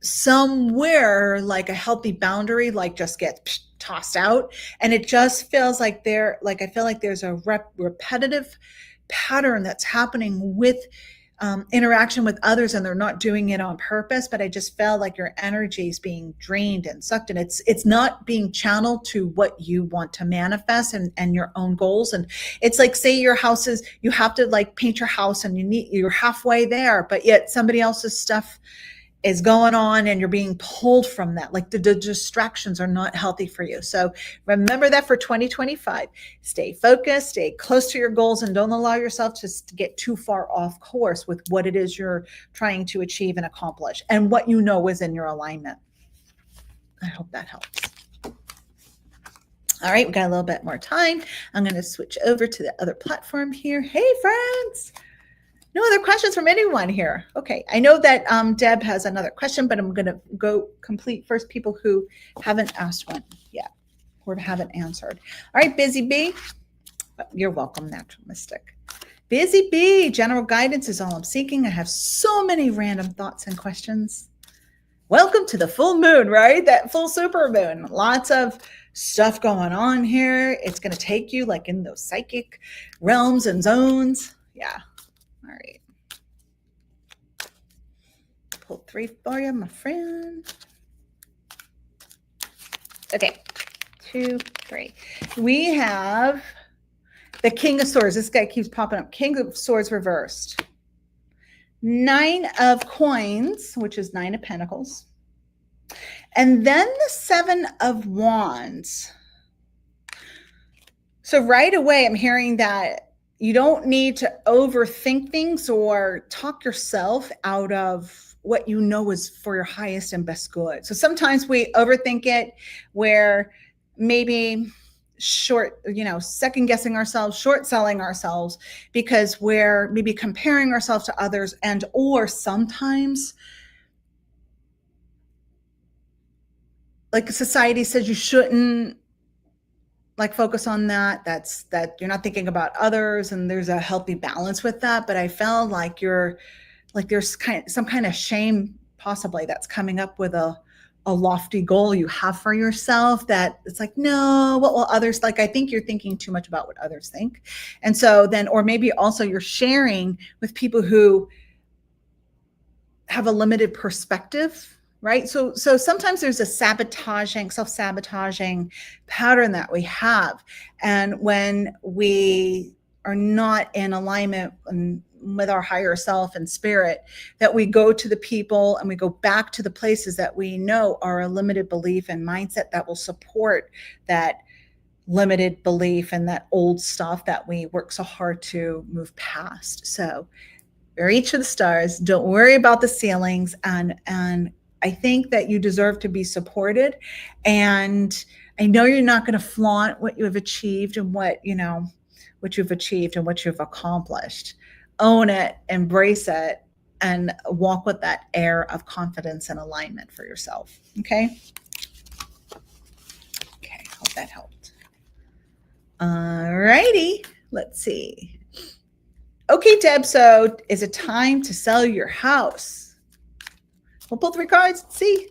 somewhere like a healthy boundary like just gets tossed out, and it just feels like I feel like there's a repetitive pattern that's happening with interaction with others, and they're not doing it on purpose, but I just felt like your energy is being drained and sucked, and it's not being channeled to what you want to manifest and your own goals. And it's like, say your house is, you have to like paint your house and you're halfway there, but yet somebody else's stuff is going on and you're being pulled from that. Like the distractions are not healthy for you. So remember that for 2025, stay focused, stay close to your goals, and don't allow yourself to get too far off course with what it is you're trying to achieve and accomplish and what you know is in your alignment. I hope that helps. All right, we got a little bit more time. I'm going to switch over to the other platform here. Hey, friends. No other questions from anyone here. Okay, I know that Deb has another question, but I'm going to go complete first people who haven't asked one yet or haven't answered. All right, Busy Bee, you're welcome, Natural Mystic. Busy Bee, general guidance is all I'm seeking. I have so many random thoughts and questions. Welcome to the full moon, right? That full super moon. Lots of stuff going on here. It's going to take you like in those psychic realms and zones. Yeah. All right. Pull 3 for you, my friend. Okay. 2, 3. We have the King of Swords. This guy keeps popping up. King of Swords reversed. 9 of Coins, which is 9 of Pentacles. And then the 7 of Wands. So right away, I'm hearing that you don't need to overthink things or talk yourself out of what you know is for your highest and best good. So sometimes we overthink it, where maybe second guessing ourselves, short selling ourselves, because we're maybe comparing ourselves to others, and or sometimes like society says you shouldn't like focus on that. That you're not thinking about others, and there's a healthy balance with that. But I felt like there's some kind of shame possibly that's coming up with a lofty goal you have for yourself, that it's like, no, what will others like? I think you're thinking too much about what others think. And so then, or maybe also you're sharing with people who have a limited perspective, right? So sometimes there's a self-sabotaging pattern that we have. And when we are not in alignment with our higher self and spirit, that we go to the people and we go back to the places that we know are a limited belief and mindset that will support that limited belief and that old stuff that we work so hard to move past. So reach for the stars. Don't worry about the ceilings. And I think that you deserve to be supported. And I know you're not going to flaunt what you have achieved and what you've achieved and what you've accomplished. Own it, embrace it, and walk with that air of confidence and alignment for yourself. Okay. Okay. Hope that helped. All righty. Let's see. Okay, Deb, so is it time to sell your house? We'll pull 3 cards. Let's see.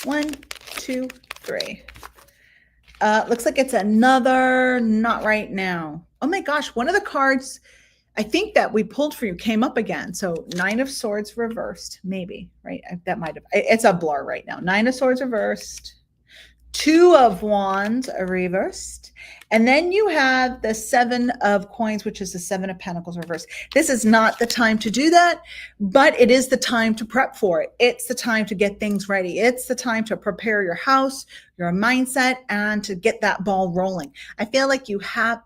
One, two, three. Looks like it's another not right now. Oh my gosh, one of the cards I think that we pulled for you came up again. So 9 of Swords reversed, maybe, right? That might have, it's a blur right now. 9 of Swords reversed, 2 of Wands reversed, and then you have the 7 of Coins, which is the 7 of Pentacles reversed. This is not the time to do that, but it is the time to prep for it. It's the time to get things ready. It's the time to prepare your house, your mindset, and to get that ball rolling. I feel like you have,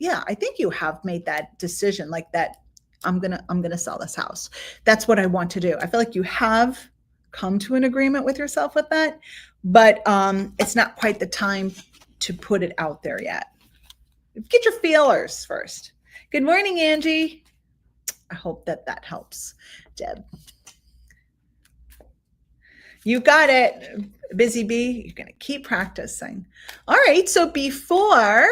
I think you have made that decision, like that I'm gonna sell this house. That's what I want to do. I feel like you have come to an agreement with yourself with that, but it's not quite the time to put it out there yet. Get your feelers first. Good morning, Angie. I hope that helps, Deb. You got it, Busy Bee. You're gonna keep practicing. All right, so before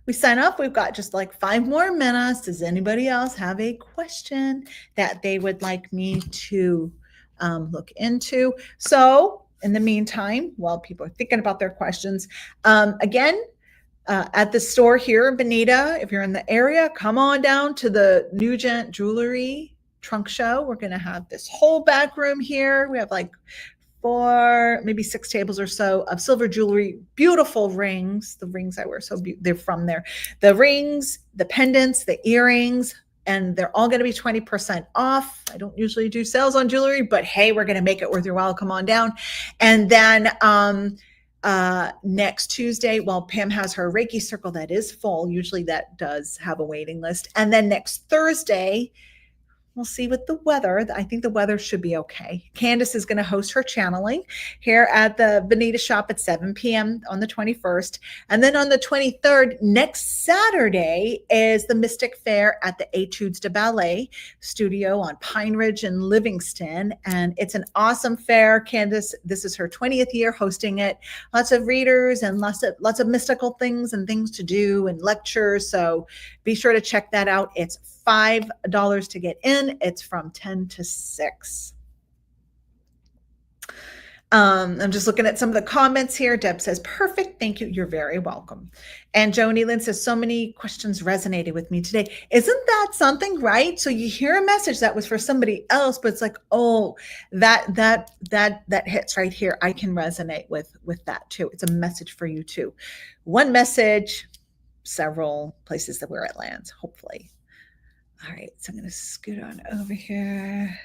we sign off, we've got just like 5 more minutes. Does anybody else have a question that they would like me to look into? So in the meantime, while people are thinking about their questions, again, at the store here in Bonita, if you're in the area, come on down to the Nugent Jewelry Trunk Show. We're going to have this whole back room here. We have like 4, maybe 6 tables or so of silver jewelry, beautiful rings. The rings I wear, they're from there. The rings, the pendants, the earrings, and they're all going to be 20% off. I don't usually do sales on jewelry, but hey, we're going to make it worth your while. Come on down. And then next Tuesday, Pam has her Reiki circle that is full. Usually that does have a waiting list. And then next Thursday, we'll see with the weather. I think the weather should be okay. Candace is going to host her channeling here at the Bonita shop at 7 p.m. on the 21st. And then on the 23rd, next Saturday, is the Mystic Fair at the Etudes de Ballet studio on Pine Ridge in Livingston. And it's an awesome fair. Candace, this is her 20th year hosting it. Lots of readers and lots of mystical things and things to do and lectures. So be sure to check that out. It's $5 to get in. It's from 10 to 6. I'm just looking at some of the comments here. Deb says, perfect. Thank you. You're very welcome. And Joni Lynn says, so many questions resonated with me today. Isn't that something, right? So you hear a message that was for somebody else, but it's like, oh, that hits right here. I can resonate with that too. It's a message for you too. One message, several places that where it lands, hopefully. All right, so I'm going to scoot on over here.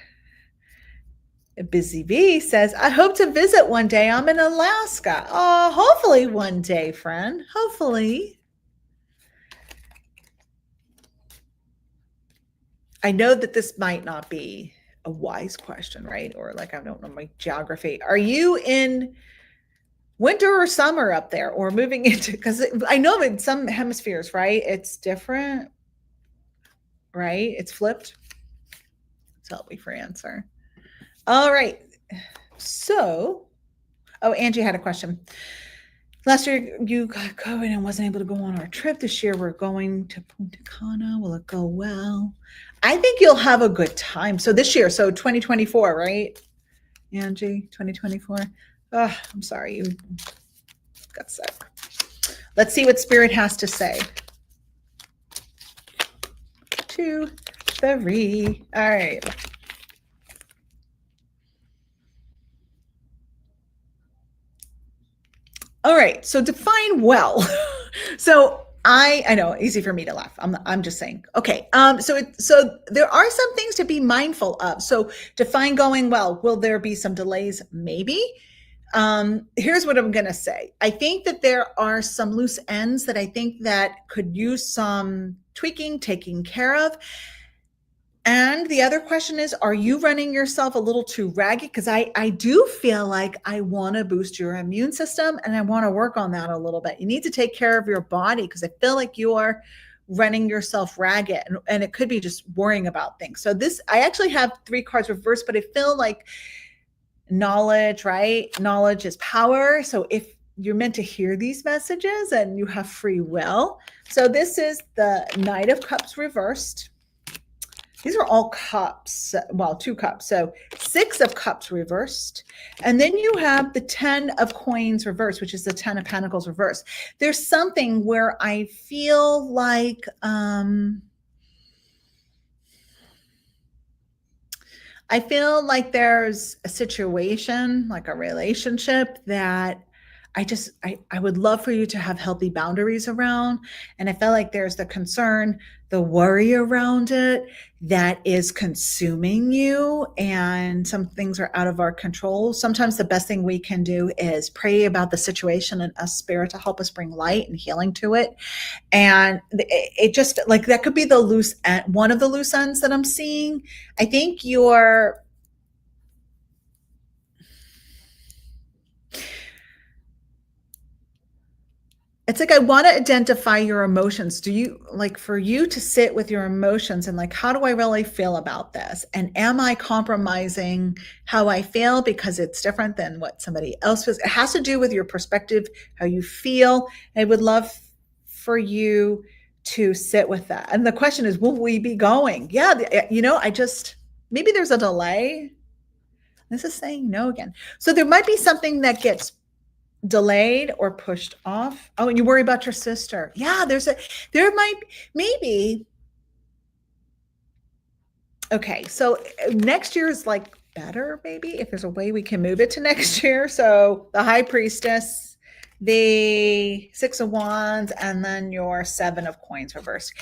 Busy Bee says, I hope to visit one day. I'm in Alaska. Oh, hopefully one day, friend. Hopefully. I know that this might not be a wise question, right? Or like, I don't know my geography. Are you in winter or summer up there, or moving into, because I know in some hemispheres, right? It's different, right? It's flipped. So I'll wait for answer. All right. So, oh, Angie had a question. Last year you got COVID and wasn't able to go on our trip. This year we're going to Punta Cana. Will it go well? I think you'll have a good time. So this year, so 2024, right? Angie, 2024. Oh, I'm sorry you got sick. Let's see what Spirit has to say. 2, 3. All right. All right. So define well. So I know, easy for me to laugh. I'm just saying. Okay. So there are some things to be mindful of. So define going well. Will there be some delays? Maybe. Here's what I'm going to say. I think that there are some loose ends that I think that could use some tweaking, taking care of. And the other question is, are you running yourself a little too ragged? Because I do feel like I want to boost your immune system and I want to work on that a little bit. You need to take care of your body because I feel like you are running yourself ragged and it could be just worrying about things. So I actually have 3 cards reversed, but I feel like knowledge, right? Knowledge is power. So if you're meant to hear these messages and you have free will. So this is the Knight of Cups reversed. These are all cups, well, 2 cups. So 6 of cups reversed. And then you have the 10 of coins reversed, which is the 10 of pentacles reversed. There's something where I feel like, there's a situation, like a relationship that I would love for you to have healthy boundaries around. And I feel like there's the concern, the worry around it that is consuming you. And some things are out of our control. Sometimes the best thing we can do is pray about the situation and ask Spirit to help us bring light and healing to it. And it just like that could be the loose end, one of the loose ends that I'm seeing. I think it's like I want to identify your emotions. Do you like for you to sit with your emotions and like, how do I really feel about this? And am I compromising how I feel because it's different than what somebody else feels? It has to do with your perspective, how you feel. I would love for you to sit with that. And the question is, will we be going? Yeah, maybe there's a delay. This is saying no again. So there might be something that gets delayed or pushed off. Oh, and you worry about your sister. Yeah, there might, maybe. Okay, so next year is like better, maybe, if there's a way we can move it to next year. So the High Priestess, the 6 of Wands, and then your 7 of Coins reversed.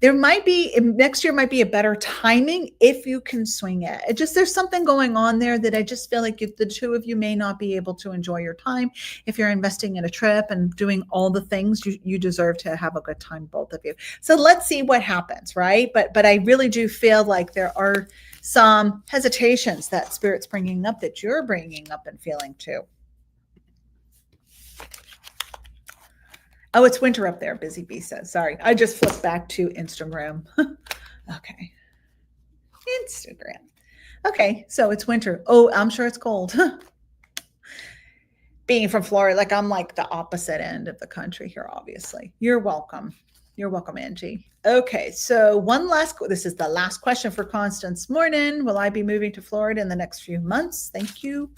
There might be, next year might be a better timing if you can swing it. There's something going on there that I just feel like the 2 of you may not be able to enjoy your time. If you're investing in a trip and doing all the things, you deserve to have a good time, both of you. So let's see what happens, right? But I really do feel like there are some hesitations that Spirit's bringing up that you're bringing up and feeling too. Oh, it's winter up there, Busy Bee says. Sorry, I just flipped back to Instagram. Okay. Instagram. Okay, so it's winter. Oh, I'm sure it's cold. Being from Florida, like I'm like the opposite end of the country here, obviously. You're welcome. You're welcome, Angie. Okay, so this is the last question for Constance Morning. Will I be moving to Florida in the next few months? Thank you.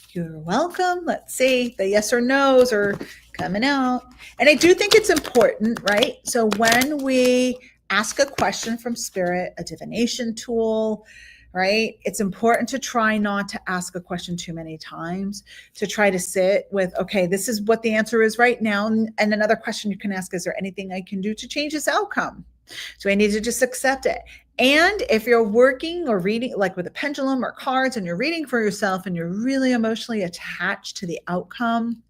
You're welcome. Let's see. The yes or no's are coming out. And I do think it's important, right? So when we ask a question from Spirit, a divination tool, right? It's important to try not to ask a question too many times, to try to sit with, okay, this is what the answer is right now. And another question you can ask, is there anything I can do to change this outcome? So I need to just accept it. And if you're working or reading, like with a pendulum or cards, and you're reading for yourself and you're really emotionally attached to the outcome,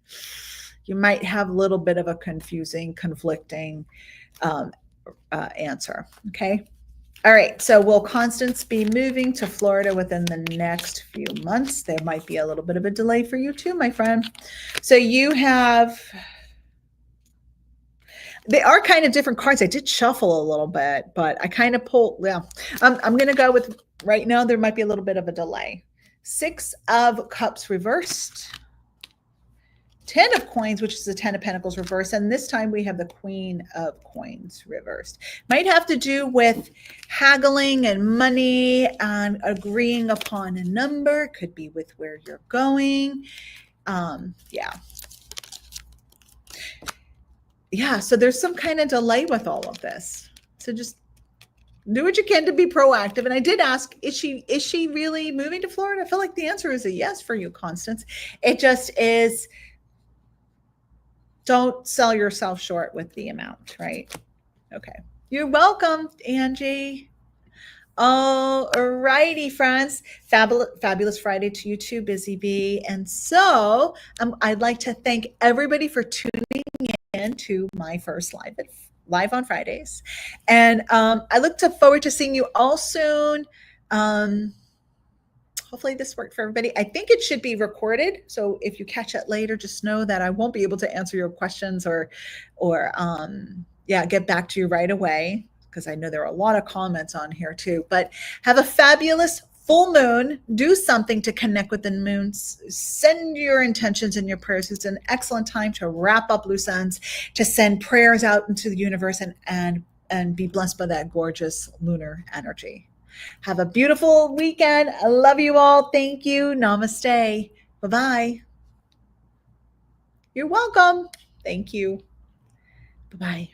you might have a little bit of a conflicting answer. Okay. All right. So will Constance be moving to Florida within the next few months? There might be a little bit of a delay for you too, my friend. So they are kind of different cards. I did shuffle a little bit, but I kind of pulled. Yeah, I'm going to go with right now. There might be a little bit of a delay. Six of Cups reversed. 10 of Coins, which is the 10 of Pentacles reversed. And this time we have the Queen of Coins reversed. Might have to do with haggling and money and agreeing upon a number. Could be with where you're going. Yeah. Yeah, so there's some kind of delay with all of this. So just do what you can to be proactive. And I did ask, is she really moving to Florida? I feel like the answer is a yes for you, Constance. It just is, don't sell yourself short with the amount, right? Okay. You're welcome, Angie. All righty, friends. Fabulous Friday to you too, Busy Bee. And so I'd like to thank everybody for tuning in to my first live on Fridays. And I look forward to seeing you all soon. Hopefully this worked for everybody. I think it should be recorded. So if you catch it later, just know that I won't be able to answer your questions or get back to you right away, because I know there are a lot of comments on here too. But have a fabulous full moon. Do something to connect with the moons. Send your intentions and your prayers. It's an excellent time to wrap up loose ends, to send prayers out into the universe and be blessed by that gorgeous lunar energy. Have a beautiful weekend. I love you all. Thank you. Namaste. Bye-bye. You're welcome. Thank you. Bye-bye.